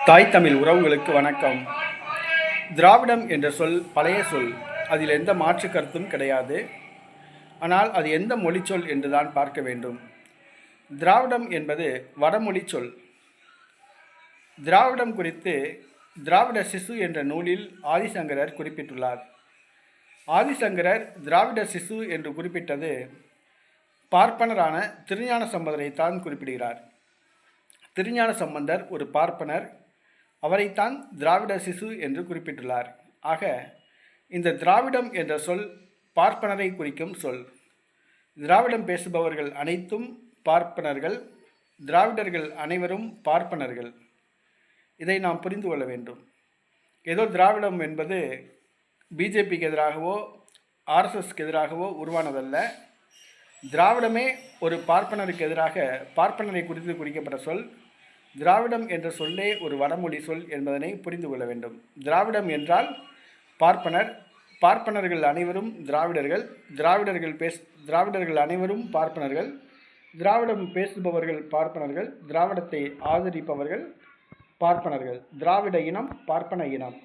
தாய் தமிழ் உறவுகளுக்கு வணக்கம். திராவிடம் என்ற சொல் பழைய சொல். அதில் எந்த மாற்று கருத்தும் கிடையாது. ஆனால் அது எந்த மொழி சொல் என்றுதான் பார்க்க வேண்டும். திராவிடம் என்பது வடமொழி சொல். திராவிடம் குறித்து திராவிட சிசு என்ற நூலில் ஆதிசங்கரர் குறிப்பிட்டுள்ளார். ஆதிசங்கரர் திராவிட சிசு என்று குறிப்பிட்டது பார்ப்பனரான திருஞான சம்பந்தரைத்தான் குறிப்பிடுகிறார். திருஞான சம்பந்தர் ஒரு பார்ப்பனர். அவரைத்தான் திராவிட சிசு என்று குறிப்பிட்டுள்ளார். ஆக இந்த திராவிடம் என்ற சொல் பார்ப்பனரை குறிக்கும் சொல். திராவிடம் பேசுபவர்கள் அனைத்தும் பார்ப்பனர்கள். திராவிடர்கள் அனைவரும் பார்ப்பனர்கள். இதை நாம் புரிந்து கொள்ள வேண்டும். ஏதோ திராவிடம் என்பது பிஜேபிக்கு எதிராகவோ ஆர்எஸ்எஸ்க்கு எதிராகவோ உருவானதல்ல. திராவிடமே ஒரு பார்ப்பனருக்கு எதிராக பார்ப்பனரை குறித்து குறிக்கப்பட்ட சொல். திராவிடம் என்ற சொல்லே ஒரு வடமொழி சொல் என்பதனை புரிந்து கொள்ள வேண்டும். திராவிடம் என்றால் பார்ப்பனர். பார்ப்பனர்கள் அனைவரும் திராவிடர்கள். திராவிடர்கள் அனைவரும் பார்ப்பனர்கள். திராவிடம் பேசுபவர்கள் பார்ப்பனர்கள். திராவிடத்தை ஆதரிப்பவர்கள் பார்ப்பனர்கள். திராவிட இனம் பார்ப்பன இனம்.